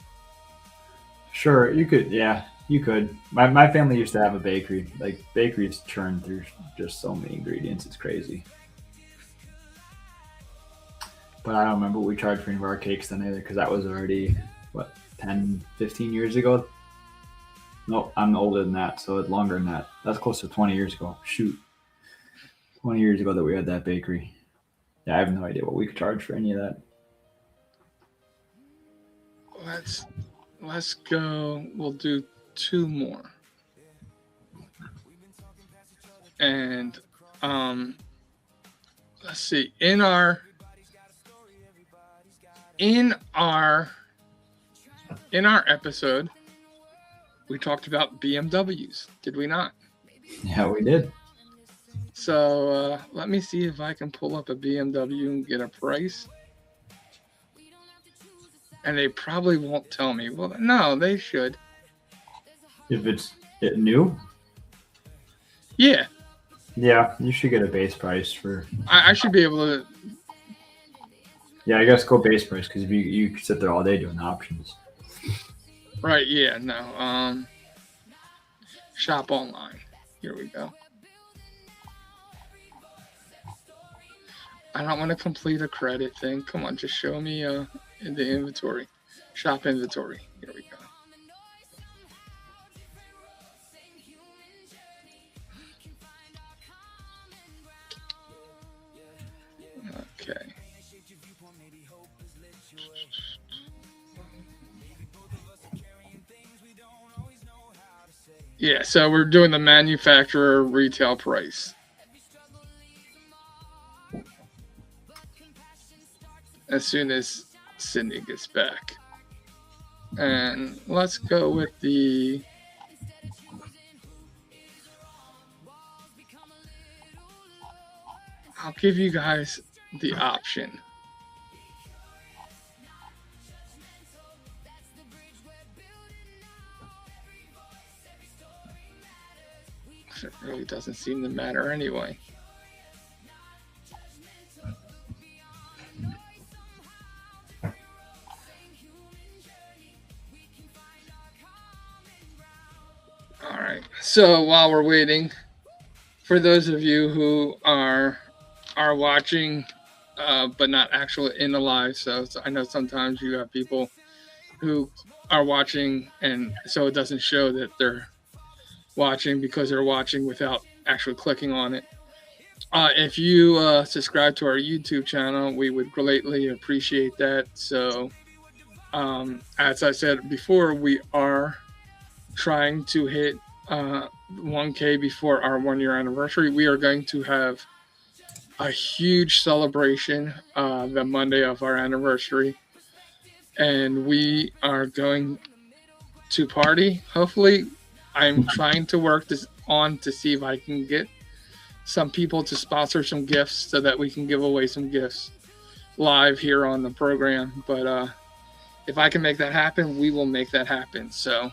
Speaker 3: Sure, you could. Yeah, you could. My family used to have a bakery. Like bakeries churn through just so many ingredients. It's crazy. But I don't remember what we charged for any of our cakes then either, because that was already, 10, 15 years ago? No, I'm older than that, so it's longer than that. That's close to 20 years ago. Shoot. 20 years ago that we had that bakery. Yeah, I have no idea what we could charge for any of that.
Speaker 1: Let's go. We'll do 2 more. And let's see. In our episode, we talked about BMWs, did we not?
Speaker 3: Yeah, we did.
Speaker 1: So let me see if I can pull up a BMW and get a price. And they probably won't tell me. Well, no, they should.
Speaker 3: If it's new?
Speaker 1: Yeah.
Speaker 3: Yeah, you should get a base price for.
Speaker 1: I should be able to.
Speaker 3: Yeah, I guess go base price because you could sit there all day doing the options.
Speaker 1: Right, yeah, no. Shop online. Here we go. I don't want to complete a credit thing. Come on, just show me in the inventory. Shop inventory. Here we go. Okay. Yeah, so we're doing the manufacturer retail price. As soon as Sydney gets back. And let's go with the. I'll give you guys the option. It really doesn't seem to matter anyway. All right. So while we're waiting, for those of you who are watching, but not actually in the live, so I know sometimes you have people who are watching, and so it doesn't show that they're watching because they're watching without actually clicking on it. If you subscribe to our YouTube channel, we would greatly appreciate that. So, as I said before, we are trying to hit 1K before our 1 year anniversary. We are going to have a huge celebration the Monday of our anniversary, and we are going to party. Hopefully, I'm trying to work this on to see if I can get some people to sponsor some gifts so that we can give away some gifts live here on the program. But if I can make that happen, we will make that happen. So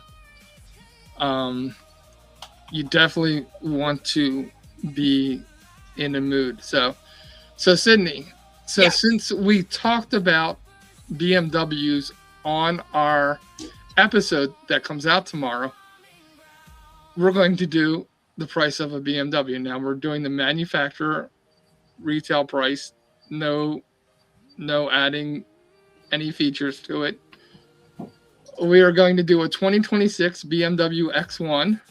Speaker 1: you definitely want to be in the mood. So Sydney,
Speaker 2: Yeah.
Speaker 1: since we talked about BMWs on our episode that comes out tomorrow, we're going to do the price of a BMW. Now we're doing the manufacturer retail price, no adding any features to it. We are going to do a 2026 BMW X1.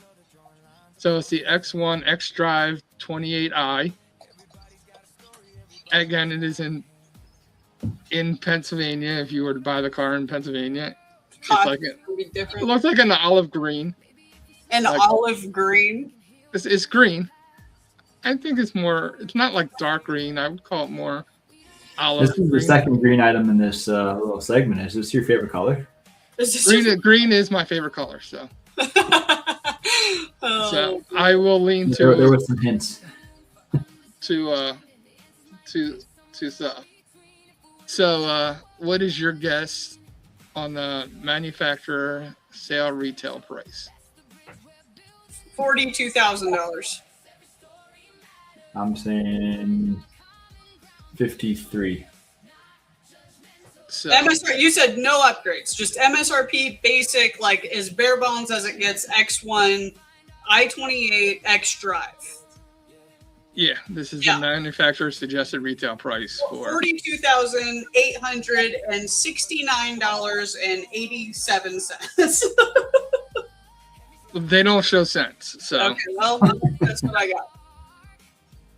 Speaker 1: So it's the X1 X-Drive 28i. Again, it is in Pennsylvania. If you were to buy the car in Pennsylvania,
Speaker 2: Cost
Speaker 1: like
Speaker 2: would be
Speaker 1: it
Speaker 2: different.
Speaker 1: looks like an olive green.
Speaker 2: And
Speaker 1: like-
Speaker 2: olive green.
Speaker 1: It's green. I think it's more. It's not like dark green. I would call it more olive
Speaker 3: This is the
Speaker 1: green.
Speaker 3: second green item in this little segment. Is this your favorite color?
Speaker 2: This is
Speaker 1: Green is my favorite color. So
Speaker 2: Oh,
Speaker 1: I will lean
Speaker 3: There
Speaker 1: to
Speaker 3: were some hints.
Speaker 1: stuff. So what is your guess on the manufacturer sale retail price?
Speaker 2: $42,000.
Speaker 3: I'm saying 53.
Speaker 1: So
Speaker 2: MSRP. You said no upgrades, just MSRP basic, like as bare bones as it gets. X1, i28, X Drive.
Speaker 1: yeah, this is
Speaker 2: Yeah.
Speaker 1: the manufacturer suggested retail price for.
Speaker 2: $42,869.87.
Speaker 1: They don't show cents. So
Speaker 2: Okay, well, that's what I got.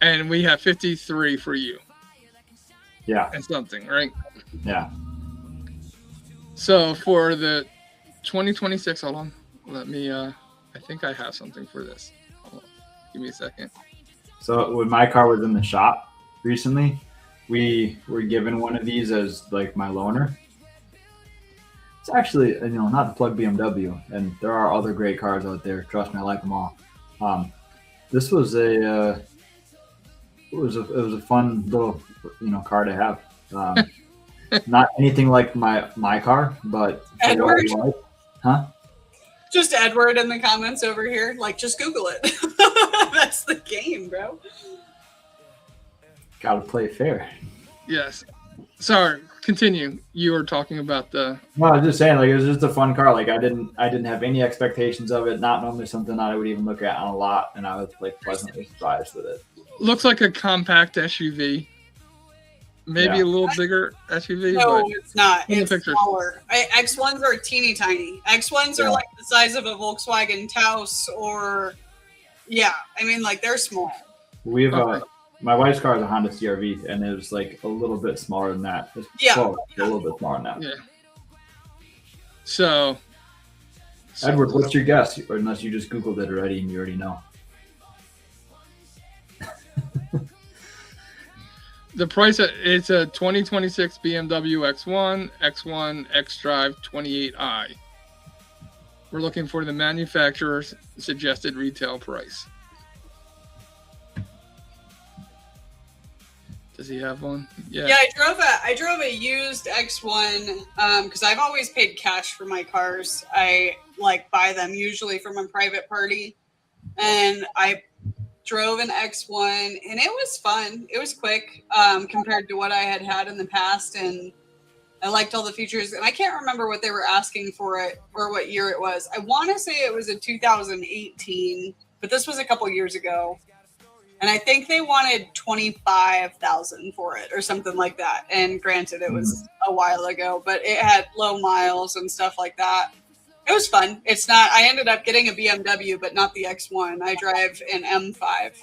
Speaker 1: and we have 53 for you
Speaker 3: Yeah,
Speaker 1: and something, right?
Speaker 3: yeah.
Speaker 1: So for the 2026, hold on. Let me I think I have something for this. Hold on. Give me a second.
Speaker 3: So when my car was in the shop recently, we were given one of these as like my loaner. It's actually, not to plug BMW, and there are other great cars out there. Trust me, I like them all. This was it was a fun little car to have. Not anything like my car, but for what
Speaker 2: Edward?
Speaker 3: I like. Huh?
Speaker 2: Just Edward in the comments over here. Like, just Google it. That's the game, bro.
Speaker 3: Gotta play fair.
Speaker 1: Yes. Sorry, continue. You were talking about the.
Speaker 3: No, I was just saying, like, it was just a fun car. Like, I didn't have any expectations of it. Not normally something I would even look at on a lot, and I was like pleasantly surprised with it.
Speaker 1: Looks like a compact SUV. Maybe
Speaker 3: Yeah.
Speaker 1: a little bigger SUV.
Speaker 2: No,
Speaker 1: but
Speaker 2: it's not.
Speaker 1: in the
Speaker 2: It's
Speaker 1: picture.
Speaker 2: smaller. X1s are teeny tiny. X1s are
Speaker 3: Yeah.
Speaker 2: like the size of a Volkswagen Taos or, yeah, I mean, like they're small.
Speaker 3: We have
Speaker 1: Okay.
Speaker 3: my wife's car is a Honda CRV, and it was like a little bit smaller than that. It's
Speaker 2: Yeah.
Speaker 3: close, a little bit smaller than that.
Speaker 1: Yeah. So.
Speaker 3: Edward, what's your guess? Or unless you just Googled it already and you already know.
Speaker 1: The price it's a 2026 BMW X1, X1 X-Drive 28i. We're looking for the manufacturer's suggested retail price. Does he have one?
Speaker 2: Yeah, I drove a used X1 because I've always paid cash for my cars. I like buy them usually from a private party, and I drove an X1 and it was fun. It was quick compared to what I had in the past, and I liked all the features. And I can't remember what they were asking for it or what year it was. I want to say it was a 2018, but this was a couple years ago. And I think they wanted $25,000 for it or something like that. And granted, it was a while ago, but it had low miles and stuff like that. It was fun. It's not. I ended up getting a BMW, but not the X1. I drive an M5.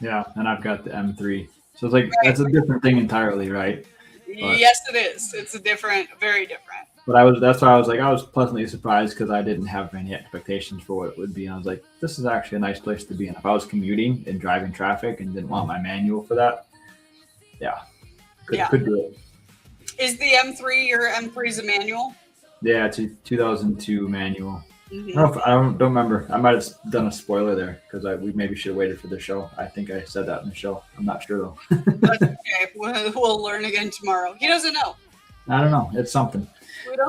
Speaker 3: Yeah, and I've got the M3. So it's like that's a different thing entirely, right? But,
Speaker 2: yes, it is. It's a very different.
Speaker 3: But that's why I was pleasantly surprised because I didn't have any expectations for what it would be. And I was like, this is actually a nice place to be. And if I was commuting and driving traffic and didn't want my manual for that, could do it.
Speaker 2: Is the M3 your M3's a manual?
Speaker 3: Yeah, it's a 2002 manual.
Speaker 2: Mm-hmm.
Speaker 3: I don't remember. I might have done a spoiler there because we maybe should have waited for the show. I think I said that in the show. I'm not sure though.
Speaker 2: That's okay. We'll learn again tomorrow. He doesn't know.
Speaker 3: I don't know. It's something.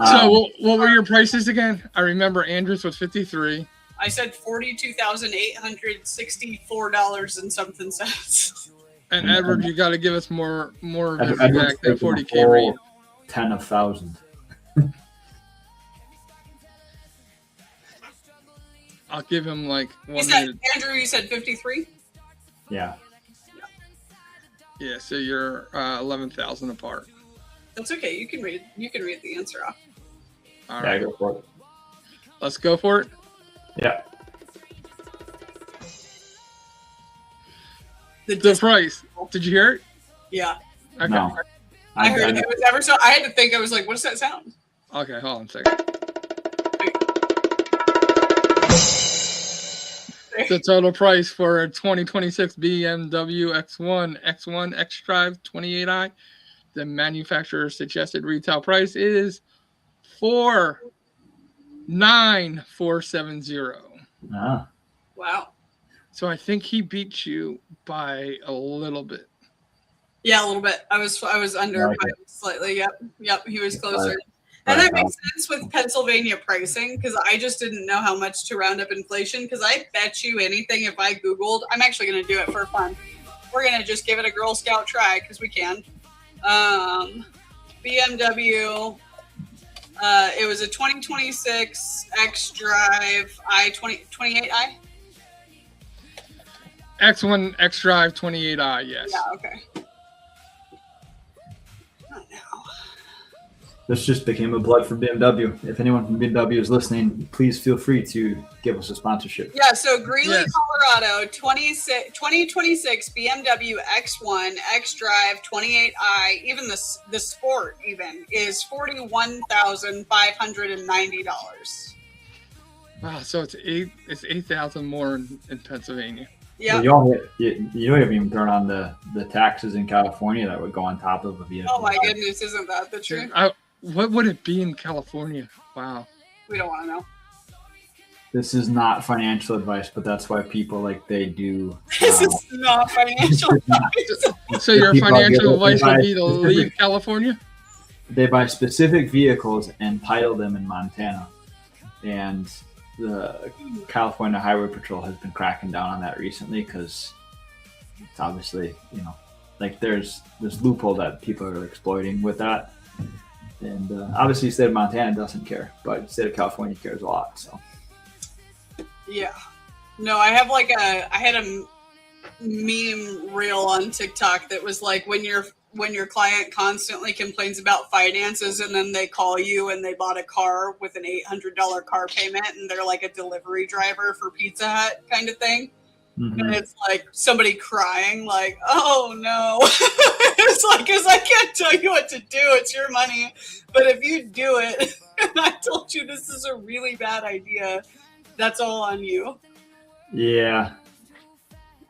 Speaker 1: So what were your prices again? I remember Andrew's was 53.
Speaker 2: I said $42,864 and something cents.
Speaker 1: And Edward, you got to give us more of his
Speaker 3: I'd
Speaker 1: exact
Speaker 3: take
Speaker 1: 40K rate.
Speaker 3: 10 of 1,000.
Speaker 1: I'll give him like
Speaker 2: Andrew, you said 53?
Speaker 3: Yeah.
Speaker 1: Yeah, so you're 11,000 apart.
Speaker 2: That's okay. You can read the answer off.
Speaker 1: All right.
Speaker 3: Go for it.
Speaker 1: Let's go for it.
Speaker 3: Yeah.
Speaker 1: The price. Did you hear it?
Speaker 2: Yeah.
Speaker 1: Okay.
Speaker 3: No.
Speaker 2: I heard it. It was ever so. I had to think. I was like, "What does that sound?"
Speaker 1: Okay, hold on a second. The total price for a 2026 BMW X1 X-Drive 28i, the manufacturer's suggested retail price is $4,940.
Speaker 3: Ah.
Speaker 2: Wow.
Speaker 1: So I think he beat you by a little bit.
Speaker 2: Yeah, a little bit. I was under by slightly. Yep. He was closer. And that makes sense with Pennsylvania pricing because I just didn't know how much to round up inflation because I bet you anything if I Googled, I'm actually going to do it for fun. We're going to just give it a Girl Scout try because we can. BMW, it was a 2026 X-Drive i28i.
Speaker 1: X1 X-Drive 28i, yes.
Speaker 2: Yeah, okay. Not now.
Speaker 3: This just became a plug for BMW. If anyone from BMW is listening, please feel free to give us a sponsorship.
Speaker 2: Yeah, so Greeley, Colorado, 2026 BMW X1 X-Drive 28i, even the Sport even, is $41,590.
Speaker 1: Wow, so it's 8,000 more in Pennsylvania.
Speaker 2: Yeah.
Speaker 3: Well, you haven't even thrown on the taxes in California that would go on top of a vehicle.
Speaker 2: Oh my goodness, isn't that the truth?
Speaker 1: What would it be in California? Wow.
Speaker 2: We don't want to know.
Speaker 3: This is not financial advice, but that's why people they do.
Speaker 2: This is not financial advice.
Speaker 1: So your financial advice would be to leave California?
Speaker 3: They buy specific vehicles and title them in Montana. And the California Highway Patrol has been cracking down on that recently because it's obviously, there's this loophole that people are exploiting with that. And obviously the state of Montana doesn't care, but the state of California cares a lot. So
Speaker 2: yeah. No, I had a meme reel on TikTok that was like when your client constantly complains about finances and then they call you and they bought a car with an $800 car payment and they're like a delivery driver for Pizza Hut kind of thing. Mm-hmm. And it's like somebody crying like, oh no. It's like, because I can't tell you what to do. It's your money. But if you do it, and I told you this is a really bad idea, that's all on you.
Speaker 3: Yeah.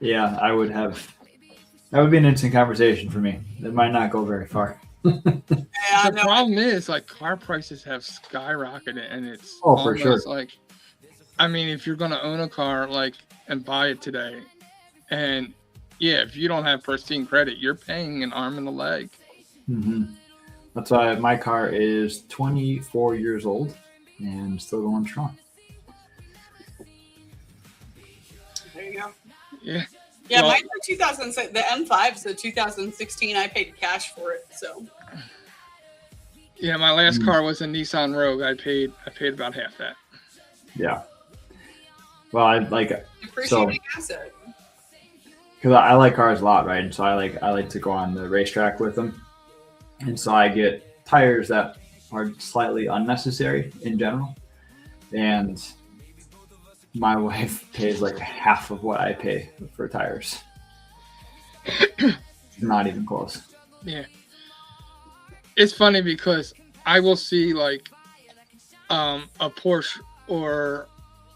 Speaker 3: Yeah, I would have That would be an interesting conversation for me. It might not go very far.
Speaker 2: Yeah,
Speaker 1: The
Speaker 2: no,
Speaker 1: problem is, like, car prices have skyrocketed, and it's
Speaker 3: Oh, for sure.
Speaker 1: almost like, I mean, if you're gonna own a car, like, and buy it today, and yeah, if you don't have pristine credit, you're paying an arm and a leg.
Speaker 3: Hmm. That's why my car is 24 years old and still going strong.
Speaker 2: there you go.
Speaker 1: Yeah.
Speaker 2: Yeah,
Speaker 1: Well,
Speaker 2: mine's a 2006. The M5's a 2016. I paid cash for it, so
Speaker 1: yeah, my last car was a Nissan Rogue. I paid about half that.
Speaker 3: Yeah. Well, I like
Speaker 2: appreciating asset.
Speaker 3: because I like cars a lot, right? And so I like to go on the racetrack with them, and so I get tires that are slightly unnecessary in general, and my wife pays like half of what I pay for tires. Not even close.
Speaker 1: Yeah. It's funny because I will see like a Porsche or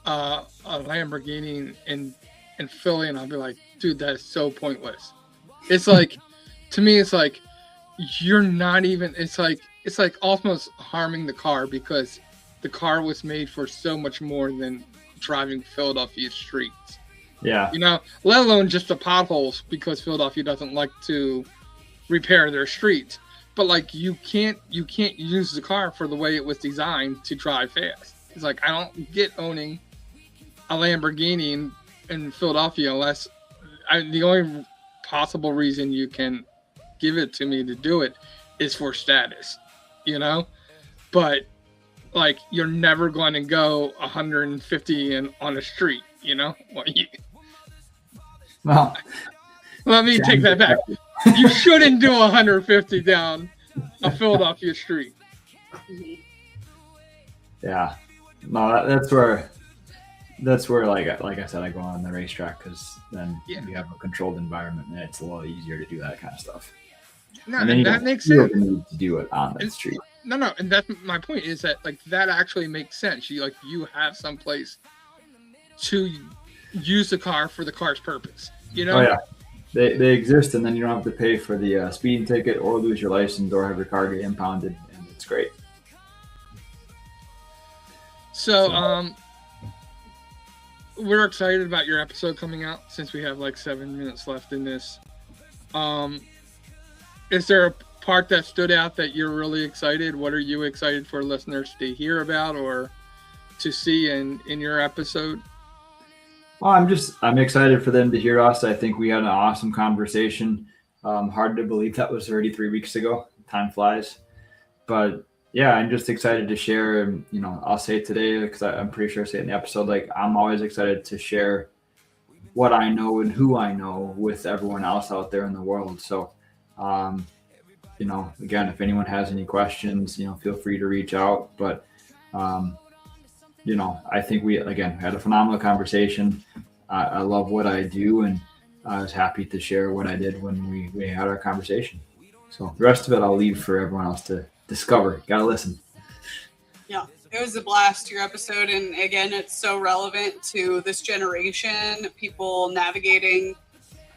Speaker 1: a Lamborghini in Philly, and I'll be like, dude, that is so pointless. It's like, to me, it's like you're not even. It's like almost harming the car because the car was made for so much more than driving Philadelphia streets.
Speaker 3: Yeah.
Speaker 1: You know, let alone just the potholes because Philadelphia doesn't like to repair their streets. But like you can't use the car for the way it was designed to drive fast. It's like I don't get owning a Lamborghini in Philadelphia unless the only possible reason you can give it to me to do it is for status, you know. But like you're never going to go 150 on a street, you know.
Speaker 3: Well,
Speaker 1: Let me take that back. You shouldn't do 150 down a Philadelphia street.
Speaker 3: yeah. No, that's where like I said, I go on the racetrack because then you have a controlled environment and it's a lot easier to do that kind of stuff.
Speaker 1: No,
Speaker 3: And then
Speaker 1: and
Speaker 3: you
Speaker 1: that makes
Speaker 3: feel
Speaker 1: sense.
Speaker 3: the need to do it on the street.
Speaker 1: No, and that's my point is that like that actually makes sense. You have some place to use the car for the car's purpose. You know?
Speaker 3: Oh yeah, they exist, and then you don't have to pay for the speeding ticket or lose your license or have your car get impounded, and it's great.
Speaker 1: So we're excited about your episode coming out since we have like 7 minutes left in this. Is there a part that stood out that you're really excited? What are you excited for listeners to hear about or to see in your episode?
Speaker 3: Well, I'm excited for them to hear us. I think we had an awesome conversation. Hard to believe that was 33 weeks ago. Time flies, but yeah, I'm just excited to share. You know, I'll say it today because I'm pretty sure I say it in the episode. Like I'm always excited to share what I know and who I know with everyone else out there in the world. So, you know, again, if anyone has any questions, you know, feel free to reach out. But you know, I think we had a phenomenal conversation. I love what I do, and I was happy to share what I did when we had our conversation. So the rest of it, I'll leave for everyone else to discover. Gotta listen.
Speaker 2: Yeah, it was a blast, your episode. And again, it's so relevant to this generation, people navigating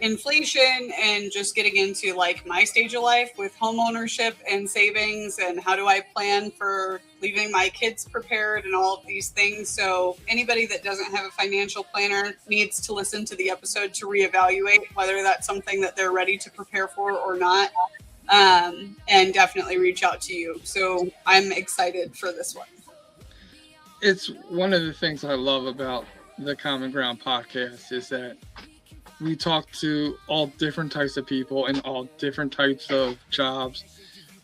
Speaker 2: inflation and just getting into like my stage of life with home ownership and savings and how do I plan for leaving my kids prepared and all of these things. So anybody that doesn't have a financial planner needs to listen to the episode to reevaluate whether that's something that they're ready to prepare for or not. And definitely reach out to you. So I'm excited for this one.
Speaker 1: It's one of the things I love about the Common Ground podcast is that we talk to all different types of people in all different types of jobs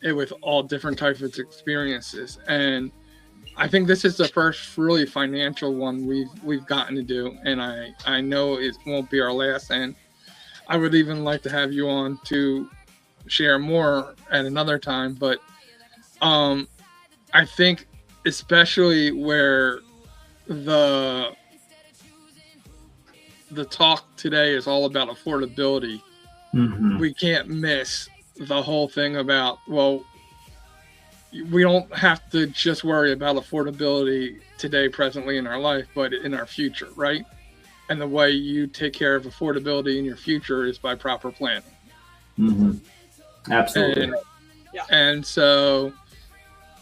Speaker 1: and with all different types of experiences. And I think this is the first really financial one we've gotten to do. And I know it won't be our last. And I would even like to have you on to share more at another time. But I think especially where the talk today is all about affordability.
Speaker 3: Mm-hmm.
Speaker 1: We can't miss the whole thing about, well, we don't have to just worry about affordability today, presently in our life, but in our future, right? And the way you take care of affordability in your future is by proper planning.
Speaker 3: Mm-hmm. Absolutely.
Speaker 1: And so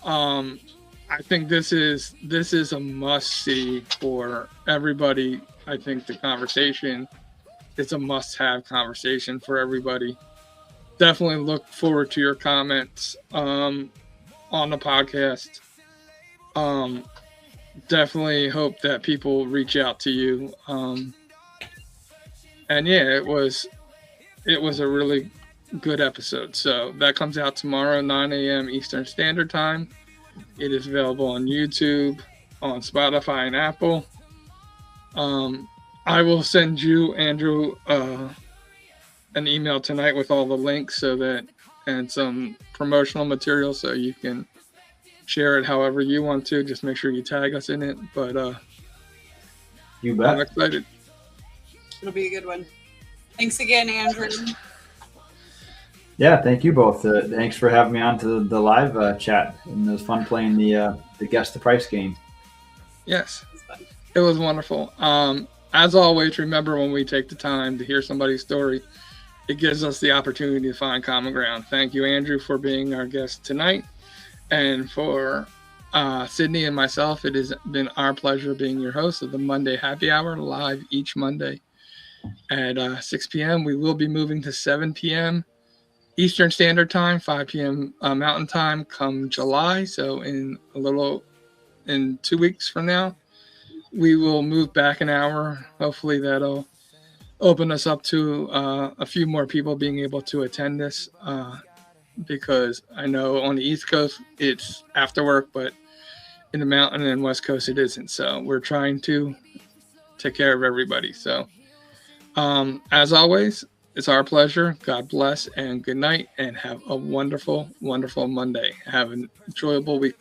Speaker 1: I think this is a must see for everybody. I think the conversation is a must have conversation for everybody. Definitely look forward to your comments on the podcast. Definitely hope that people reach out to you. And yeah, it was a really good episode. So that comes out tomorrow, 9 a.m. Eastern Standard Time. It is available on YouTube, on Spotify, and Apple. I will send you, Andrew, an email tonight with all the links and some promotional material so you can share it however you want to. Just make sure you tag us in it. But
Speaker 3: you bet.
Speaker 1: I'm excited.
Speaker 2: It'll be a good one. Thanks again, Andrew.
Speaker 3: Yeah, thank you both. Thanks for having me on to the live chat, and it was fun playing the guess the price game.
Speaker 1: Yes, it was wonderful. As always, remember when we take the time to hear somebody's story, it gives us the opportunity to find common ground. Thank you, Andrew, for being our guest tonight, and for Sydney and myself, it has been our pleasure being your host of the Monday Happy Hour, live each Monday at 6 p.m. We will be moving to 7 p.m. Eastern Standard Time, 5 p.m. Mountain Time come July. So in 2 weeks from now, we will move back an hour. Hopefully that'll open us up to a few more people being able to attend this because I know on the East Coast it's after work, but in the Mountain and West Coast it isn't. So we're trying to take care of everybody. So as always, it's our pleasure. God bless and good night, and have a wonderful, wonderful Monday. Have an enjoyable week.